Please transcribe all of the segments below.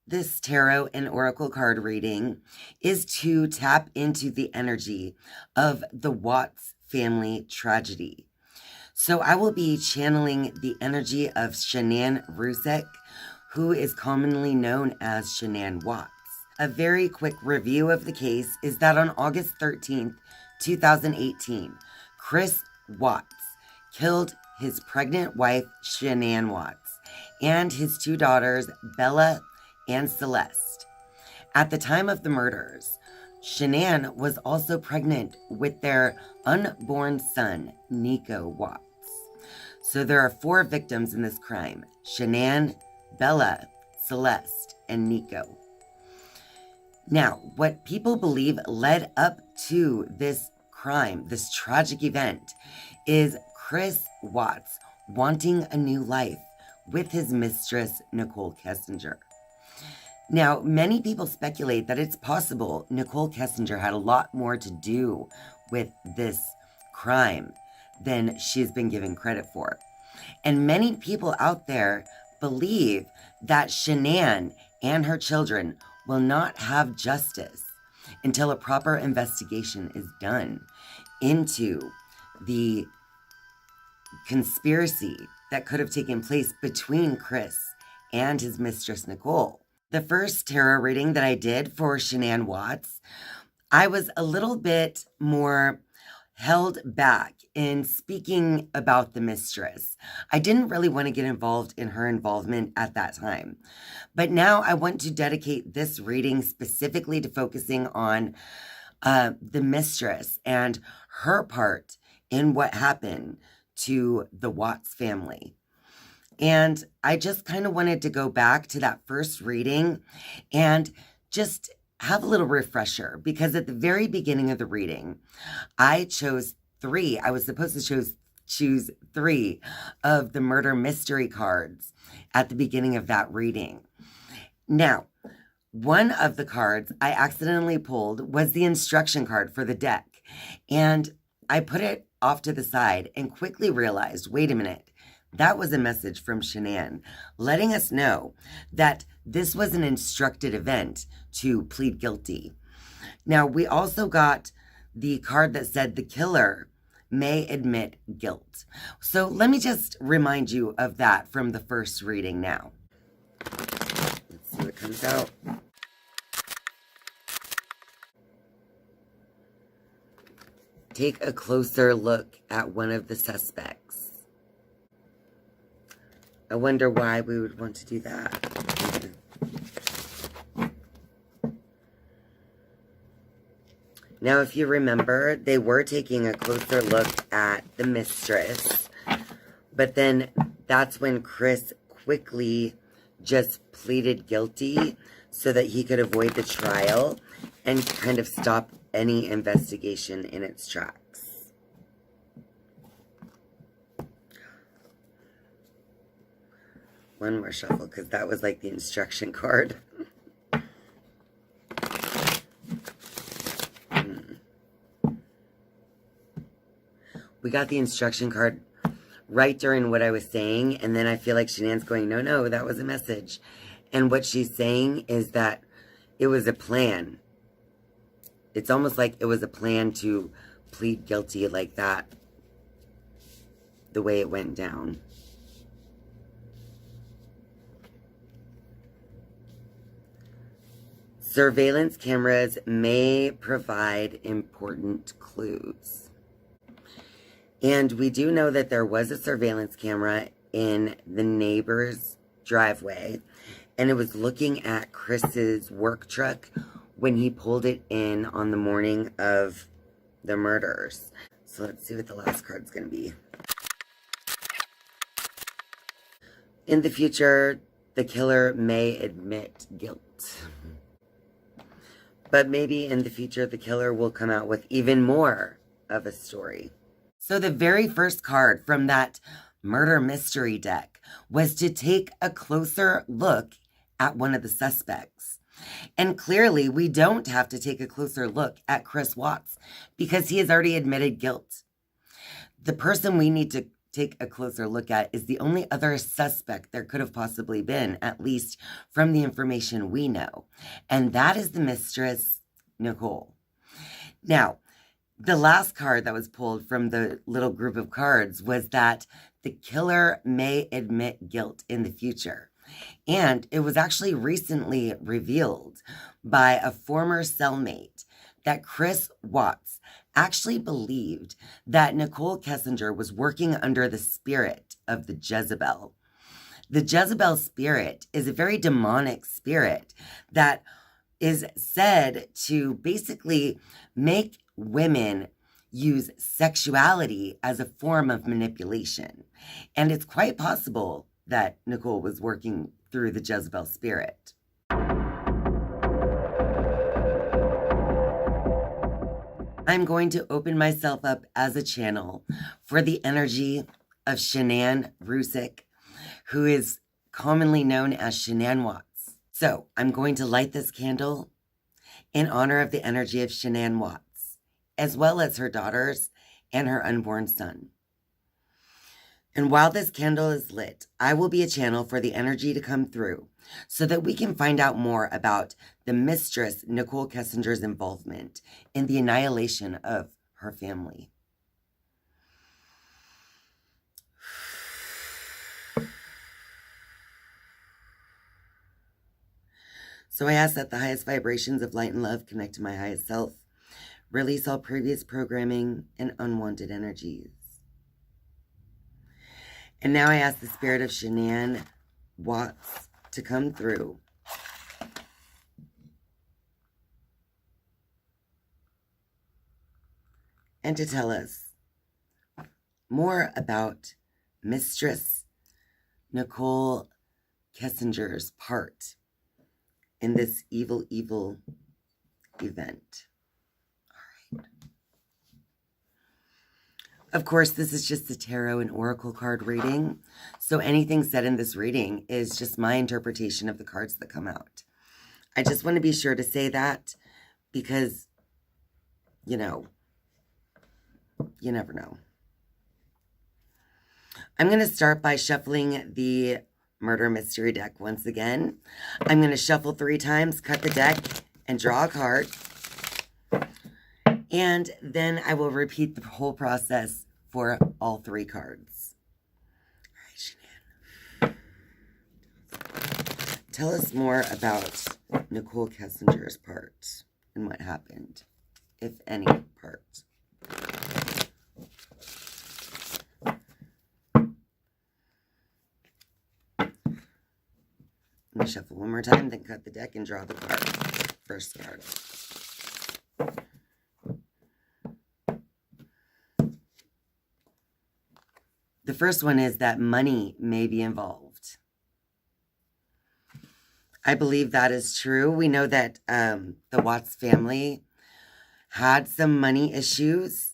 this tarot and oracle card reading is to tap into the energy of the Watts family tragedy. So I will be channeling the energy of Shanann Watts, who is commonly known as Shanann Watts. A very quick review of the case is that on August 13th, 2018, Chris Watts killed his pregnant wife, Shanann Watts, and his two daughters, Bella and Celeste. At the time of the murders, Shanann was also pregnant with their unborn son, Nico Watts. So there are 4 victims in this crime: Shanann, Bella, Celeste, and Nico. Now, what people believe led up to this crime, this tragic event, is Chris Watts wanting a new life with his mistress, Nichol Kessinger. Now, many people speculate that it's possible Nichol Kessinger had a lot more to do with this crime than she's been given credit for. And many people out there believe that Shanann and her children will not have justice until a proper investigation is done into the conspiracy that could have taken place between Chris and his mistress, Nichol. The first tarot reading that I did for Shanann Watts, I was a little bit more held back in speaking about the mistress. I didn't really want to get involved in her involvement at that time. But now I want to dedicate this reading specifically to focusing on the mistress and her part in what happened to the Watts family. And I just kind of wanted to go back to that first reading and just have a little refresher, because at the very beginning of the reading, I chose 3. I was supposed to choose 3 of the murder mystery cards at the beginning of that reading. Now, one of the cards I accidentally pulled was the instruction card for the deck, and I put it off to the side and quickly realized, wait a minute, that was a message from Shanann letting us know that this was an instructed event to plead guilty. Now, we also got the card that said the killer may admit guilt. So let me just remind you of that from the first reading now. Let's see what comes out. Take a closer look at one of the suspects. I wonder why we would want to do that. Now, if you remember, they were taking a closer look at the mistress, but then that's when Chris quickly just pleaded guilty so that he could avoid the trial and kind of stop any investigation in its tracks. One more shuffle, because that was like the instruction card. We got the instruction card right during what I was saying, and then I feel like Shanann's going, no, that was a message. And what she's saying is that it was a plan. It's almost like it was a plan to plead guilty like that, the way it went down. Surveillance cameras may provide important clues. And we do know that there was a surveillance camera in the neighbor's driveway, and it was looking at Chris's work truck when he pulled it in on the morning of the murders. So let's see what the last card's going to be. In the future, the killer may admit guilt. But maybe in the future, the killer will come out with even more of a story. So the very first card from that murder mystery deck was to take a closer look at one of the suspects. And clearly, we don't have to take a closer look at Chris Watts because he has already admitted guilt. The person we need to take a closer look at is the only other suspect there could have possibly been, at least from the information we know. And that is the mistress, Nichol. Now, the last card that was pulled from the little group of cards was that the killer may admit guilt in the future. And it was actually recently revealed by a former cellmate that Chris Watts actually believed that Nichol Kessinger was working under the spirit of the Jezebel. The Jezebel spirit is a very demonic spirit that is said to basically make women use sexuality as a form of manipulation. And it's quite possible that Nichol was working through the Jezebel spirit. I'm going to open myself up as a channel for the energy of Shanann Watts, who is commonly known as Shanann Watts. So I'm going to light this candle in honor of the energy of Shanann Watts, as well as her daughters and her unborn son. And while this candle is lit, I will be a channel for the energy to come through so that we can find out more about the mistress Nichol Kessinger's involvement in the annihilation of her family. So I ask that the highest vibrations of light and love connect to my highest self, release all previous programming and unwanted energies. And now I ask the spirit of Shanann Watts to come through and to tell us more about Mistress Nichol Kessinger's part in this evil, evil event. All right. Of course, this is just a tarot and oracle card reading, so anything said in this reading is just my interpretation of the cards that come out. I just want to be sure to say that because, you know, you never know. I'm going to start by shuffling the murder mystery deck once again. I'm going to shuffle 3 times, cut the deck, and draw a card. And then I will repeat the whole process for all 3 cards. All right, Shanann. Tell us more about Nichol Kessinger's part and what happened, if any part. I'm going to shuffle one more time, then cut the deck and draw the card. First card. The first one is that money may be involved. I believe that is true. We know that the Watts family had some money issues,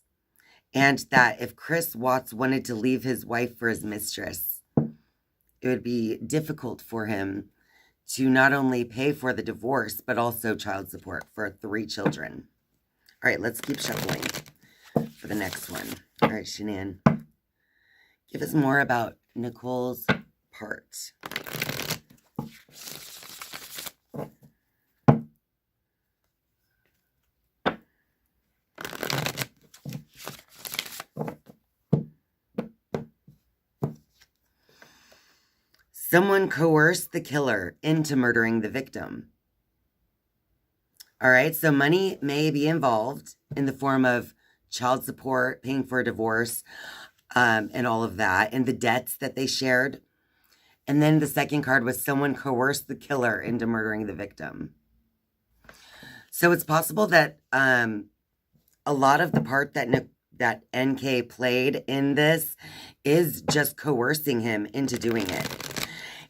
and that if Chris Watts wanted to leave his wife for his mistress, it would be difficult for him to not only pay for the divorce, but also child support for 3 children. All right, let's keep shuffling for the next one. All right, Shanann. Give us more about Nichol's part. Someone coerced the killer into murdering the victim. All right, so money may be involved in the form of child support, paying for a divorce, and all of that, and the debts that they shared. And then the second card was someone coerced the killer into murdering the victim. So it's possible that a lot of the part that NK played in this is just coercing him into doing it.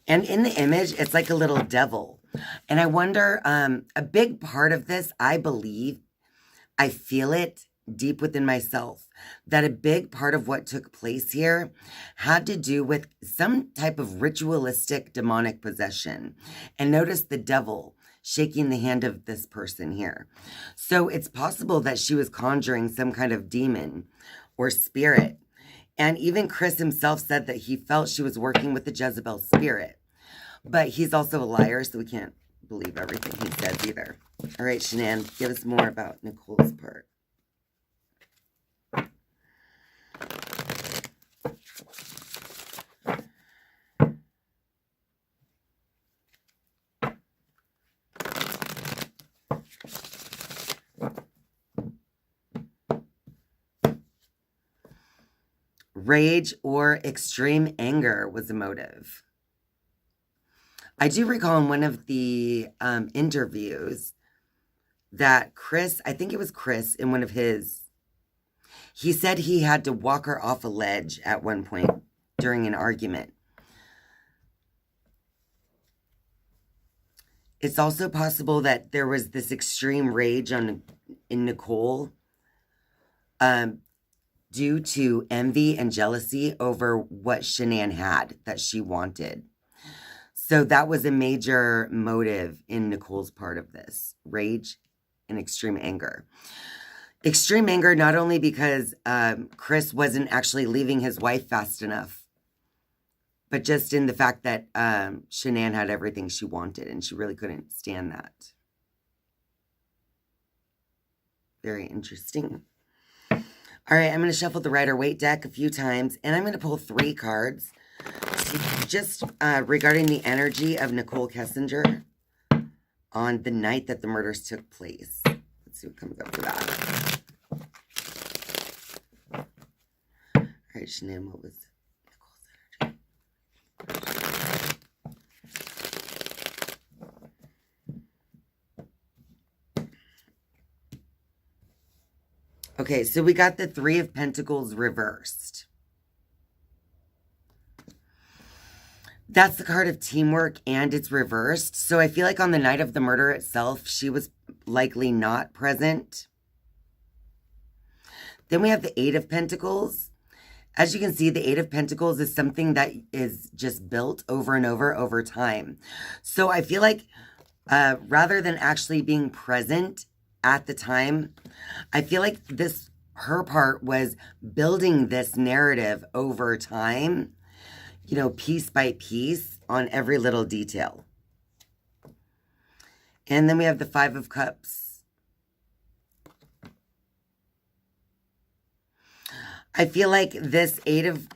And in the image, it's like a little devil. And I wonder, a big part of this, I believe, I feel it deep within myself, that a big part of what took place here had to do with some type of ritualistic demonic possession. And notice the devil shaking the hand of this person here. So it's possible that she was conjuring some kind of demon or spirit And even Chris himself said that he felt she was working with the Jezebel spirit. But he's also a liar, so we can't believe everything he says either. All right, Shanann, give us more about Nicole's part. Rage or extreme anger was a motive. I do recall in one of the interviews that Chris, I think it was Chris in one of his, he said he had to walk her off a ledge at one point during an argument. It's also possible that there was this extreme rage in Nichol due to envy and jealousy over what Shanann had that she wanted. So that was a major motive in Nicole's part of this, rage and extreme anger. Extreme anger, not only because Chris wasn't actually leaving his wife fast enough, but just in the fact that Shanann had everything she wanted and she really couldn't stand that. Very interesting. All right, I'm going to shuffle the Rider-Waite deck a few times, and I'm going to pull 3 cards just regarding the energy of Nichol Kessinger on the night that the murders took place. Let's see what comes up for that. All right, Shanann, what was Nicole's energy? Okay, so we got the 3 of Pentacles reversed. That's the card of teamwork, and it's reversed. So I feel like on the night of the murder itself, she was likely not present. Then we have the 8 of Pentacles. As you can see, the 8 of Pentacles is something that is just built over and over time. So I feel like rather than actually being present at the time, I feel like her part was building this narrative over time, you know, piece by piece on every little detail. And then we have the 5 of Cups. I feel like this 8 of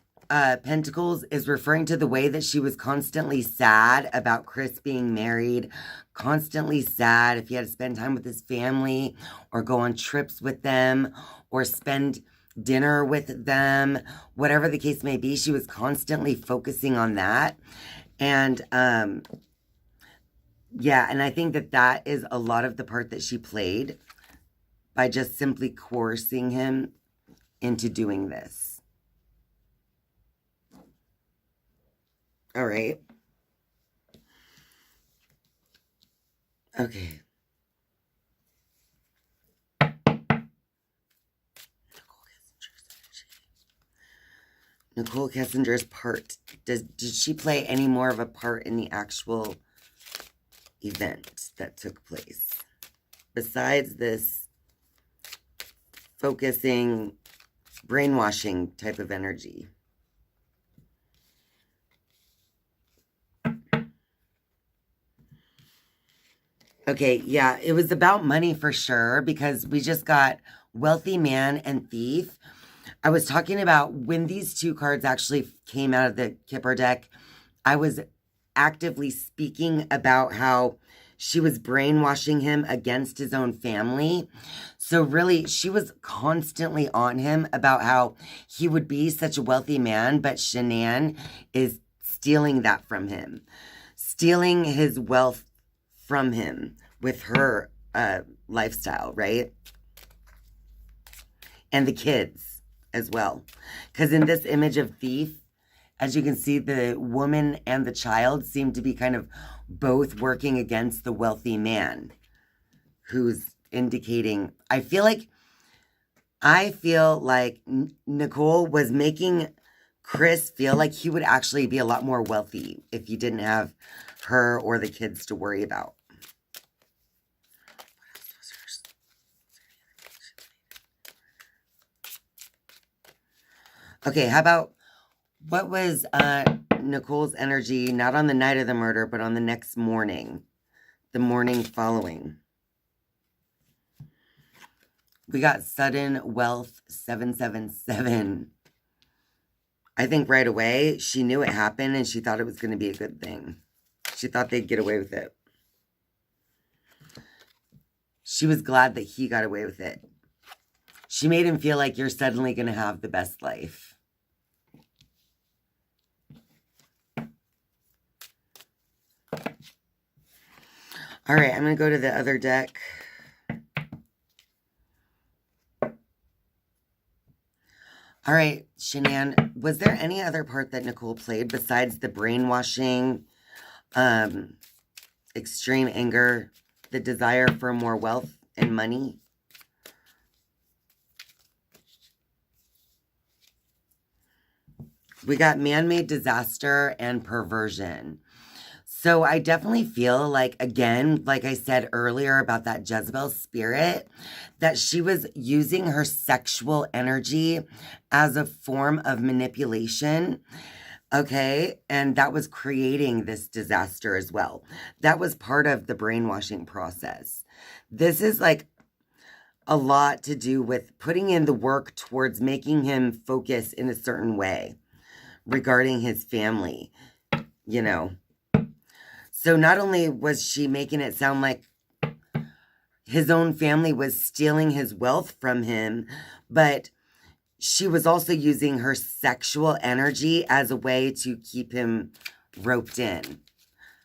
Pentacles is referring to the way that she was constantly sad about Chris being married, constantly sad if he had to spend time with his family or go on trips with them or spend dinner with them, whatever the case may be. She was constantly focusing on that. And yeah, and I think that is a lot of the part that she played by just simply coercing him into doing this. All right. Okay. Nichol Kessinger's part. Did she play any more of a part in the actual event that took place? Besides this focusing, brainwashing type of energy. Okay, yeah, it was about money for sure, because we just got wealthy man and thief. I was talking about when these 2 cards actually came out of the Kipper deck, I was actively speaking about how she was brainwashing him against his own family. So really, she was constantly on him about how he would be such a wealthy man, but Shanann is stealing that from him. Stealing his wealth from him with her lifestyle, right? And the kids as well. Because in this image of thief, as you can see, the woman and the child seem to be kind of both working against the wealthy man, who's indicating, I feel like Nichol was making Chris feel like he would actually be a lot more wealthy if he didn't have her or the kids to worry about. Okay, how about what was Nicole's energy, not on the night of the murder, but on the next morning, the morning following? We got sudden wealth 777. I think right away she knew it happened and she thought it was going to be a good thing. She thought they'd get away with it. She was glad that he got away with it. She made him feel like you're suddenly going to have the best life. All right, I'm going to go to the other deck. All right, Shanann, was there any other part that Nichol played besides the brainwashing, extreme anger, the desire for more wealth and money? We got man-made disaster and perversion. So I definitely feel like, again, like I said earlier about that Jezebel spirit, that she was using her sexual energy as a form of manipulation. Okay. And that was creating this disaster as well. That was part of the brainwashing process. This is like a lot to do with putting in the work towards making him focus in a certain way regarding his family, you know. So not only was she making it sound like his own family was stealing his wealth from him, but she was also using her sexual energy as a way to keep him roped in.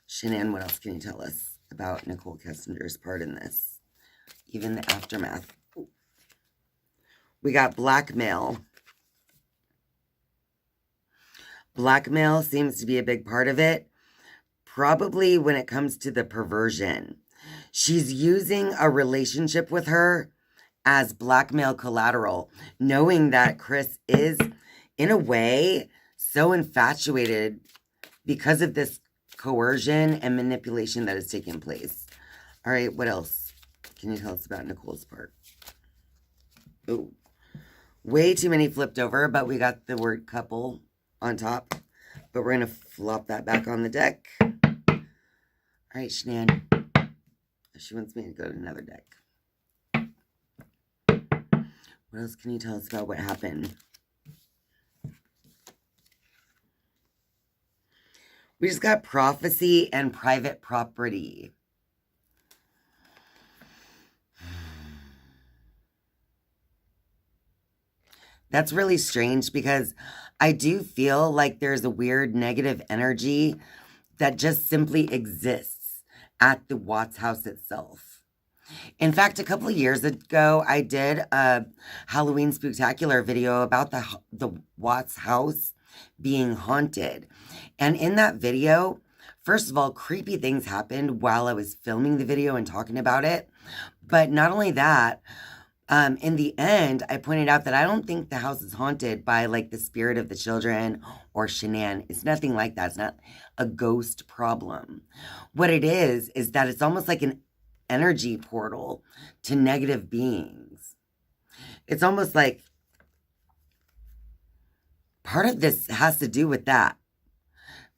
Shanann, what else can you tell us about Nichol Kessinger's part in this? Even the aftermath. We got blackmail. Blackmail seems to be a big part of it. Probably when it comes to the perversion. She's using a relationship with her as blackmail collateral, knowing that Chris is, in a way, so infatuated because of this coercion and manipulation that is taking place. All right, what else can you tell us about Nicole's part? Oh, way too many flipped over, but we got the word couple on top. But we're going to flop that back on the deck. All right, Shanann. She wants me to go to another deck. What else can you tell us about what happened? We just got prophecy and private property. That's really strange because I do feel like there's a weird negative energy that just simply exists at the Watts house itself. In fact, a couple of years ago, I did a Halloween Spooktacular video about the Watts house being haunted. And in that video, first of all, creepy things happened while I was filming the video and talking about it. But not only that, in the end, I pointed out that I don't think the house is haunted by like the spirit of the children or Shanann. It's nothing like that. It's not a ghost problem. What it is that it's almost like an energy portal to negative beings. It's almost like part of this has to do with that.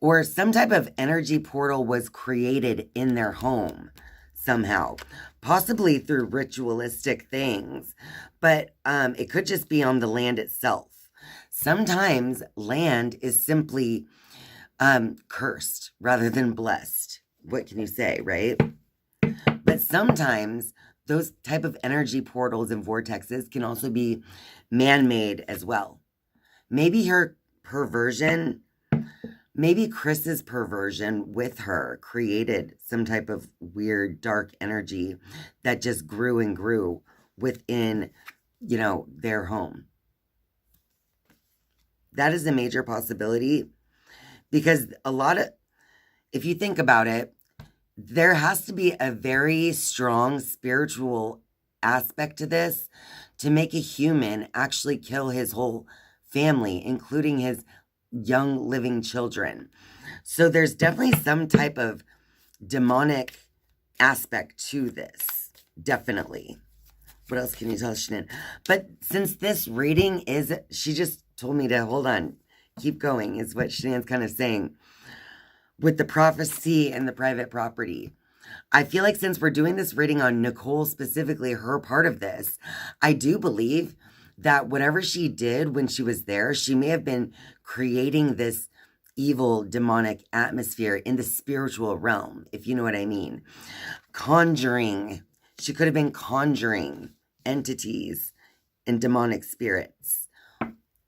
Or some type of energy portal was created in their home somehow. Possibly through ritualistic things, but it could just be on the land itself. Sometimes land is simply cursed rather than blessed. What can you say, right? But sometimes those type of energy portals and vortexes can also be man-made as well. Maybe her perversion, maybe Chris's perversion with her created some type of weird dark energy that just grew and grew within, you know, their home. That is a major possibility because if you think about it, there has to be a very strong spiritual aspect to this to make a human actually kill his whole family, including his young living children. So there's definitely some type of demonic aspect to this. Definitely. What else can you tell us, Shanann? But since this reading is, she just told me to hold on, keep going, is what Shanann's kind of saying with the prophecy and the private property. I feel like since we're doing this reading on Nichol, specifically her part of this, I do believe that whatever she did when she was there, she may have been creating this evil, demonic atmosphere in the spiritual realm, if you know what I mean. Conjuring. She could have been conjuring entities and demonic spirits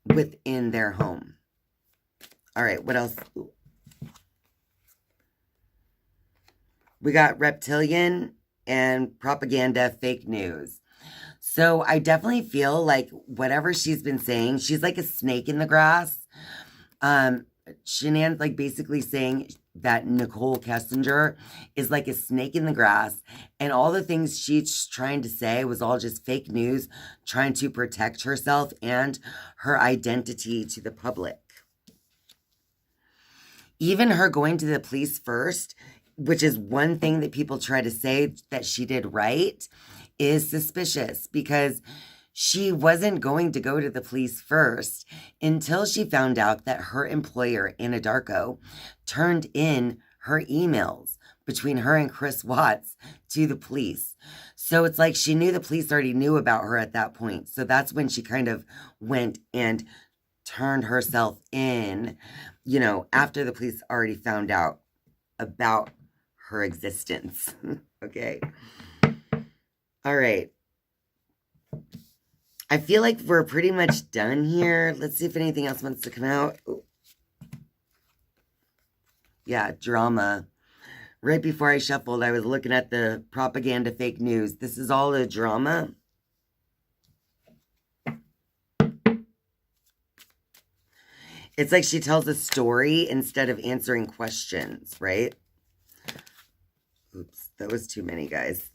within their home. All right, what else? We got reptilian and propaganda, fake news. So I definitely feel like whatever she's been saying, she's like a snake in the grass. Shanann's like basically saying that Nichol Kessinger is like a snake in the grass, and all the things she's trying to say was all just fake news, trying to protect herself and her identity to the public. Even her going to the police first, which is one thing that people try to say that she did right, is suspicious, because she wasn't going to go to the police first until she found out that her employer, Anadarko, turned in her emails between her and Chris Watts to the police. So it's like she knew the police already knew about her at that point. So that's when she kind of went and turned herself in, you know, after the police already found out about her existence. Okay. All right. I feel like we're pretty much done here. Let's see if anything else wants to come out. Ooh. Yeah, drama. Right before I shuffled, I was looking at the propaganda fake news. This is all a drama. It's like she tells a story instead of answering questions, right? Oops, that was too many, guys.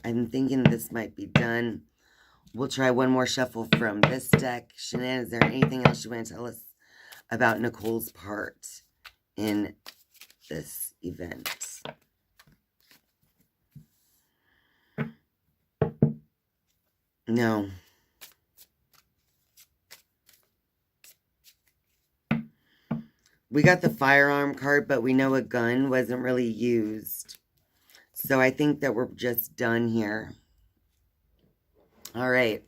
I'm thinking this might be done. We'll try one more shuffle from this deck. Shanann, is there anything else you want to tell us about Nichol's part in this event? No. We got the firearm card, but we know a gun wasn't really used. So I think that we're just done here. All right.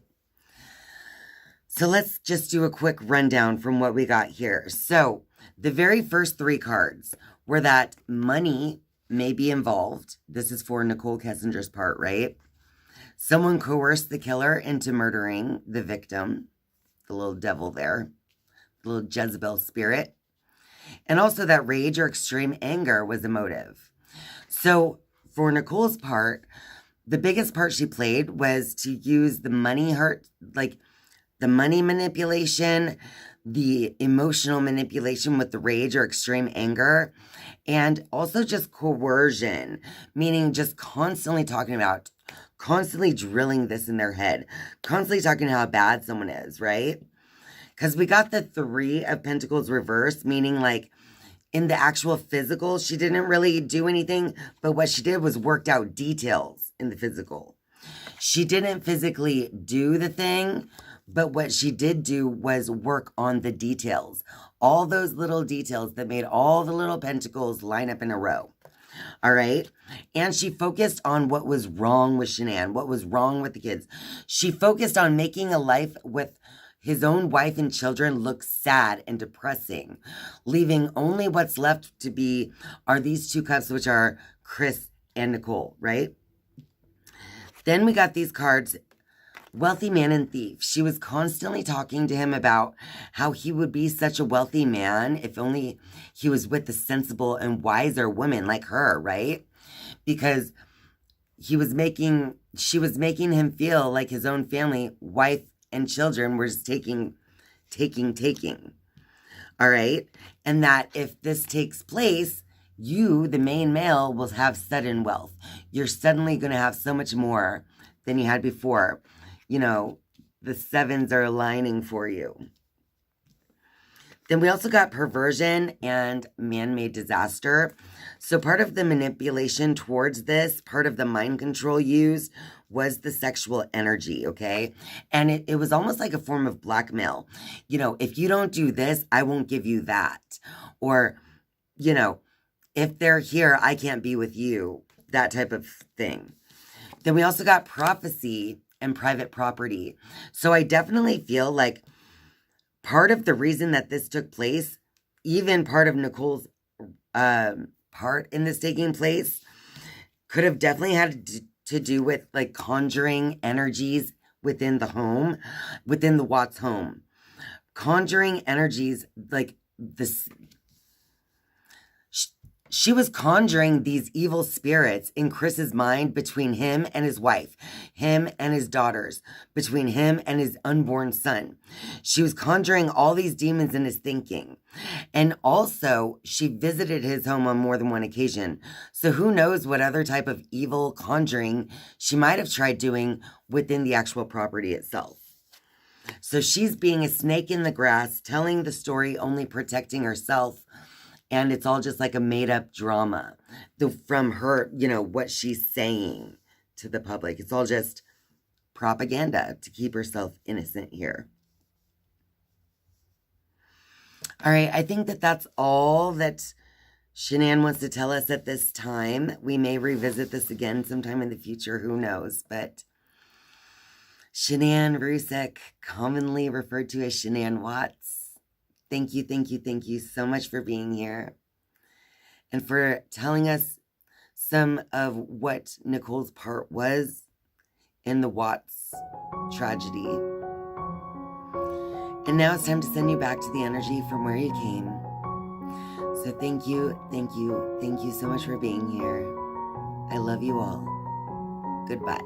So let's just do a quick rundown from what we got here. So the very first three cards were that money may be involved. This is for Nichol Kessinger's part, right? Someone coerced the killer into murdering the victim, the little devil there, the little Jezebel spirit. And also that rage or extreme anger was a motive. So for Nichol's part, the biggest part she played was to use the money like the money manipulation, the emotional manipulation with the rage or extreme anger, and also just coercion, meaning just constantly talking about, constantly drilling this in their head, constantly talking how bad someone is, right? Because we got the Three of Pentacles reversed, meaning like in the actual physical, she didn't really do anything, but what she did was worked out details in the physical. She didn't physically do the thing, but what she did do was work on the details. All those little details that made all the little pentacles line up in a row. All right. And she focused on what was wrong with Shanann, what was wrong with the kids. She focused on making a life with his own wife and children look sad and depressing, leaving only what's left to be are these two cups, which are Chris and Nichol, right? Then we got these cards, Wealthy Man and Thief. She was constantly talking to him about how he would be such a wealthy man if only he was with a sensible and wiser woman like her, right? Because she was making him feel like his own family, wife, and children were just taking. All right? And that if this takes place, you, the main male, will have sudden wealth. You're suddenly going to have so much more than you had before. You know, the sevens are aligning for you. Then we also got perversion and man-made disaster. So part of the manipulation towards this, part of the mind control used was the sexual energy, okay? And it was almost like a form of blackmail. If you don't do this, I won't give you that. Or, if they're here, I can't be with you. That type of thing. Then we also got prophecy and private property. So I definitely feel like part of the reason that this took place, even part of Nicole's part in this taking place, could have definitely had to do with like conjuring energies within the home, within the Watts home. Conjuring energies like this. She was conjuring these evil spirits in Chris's mind between him and his wife, him and his daughters, between him and his unborn son. She was conjuring all these demons in his thinking. And also, she visited his home on more than one occasion. So who knows what other type of evil conjuring she might have tried doing within the actual property itself. So she's being a snake in the grass, telling the story, only protecting herself. And it's all just like a made-up drama from her, what she's saying to the public. It's all just propaganda to keep herself innocent here. All right, I think that that's all that Shanann wants to tell us at this time. We may revisit this again sometime in the future, who knows. But Shanann Rusek, commonly referred to as Shanann Watts, thank you so much for being here and for telling us some of what Nicole's part was in the Watts tragedy. And now it's time to send you back to the energy from where you came. So thank you so much for being here. I love you all. Goodbye.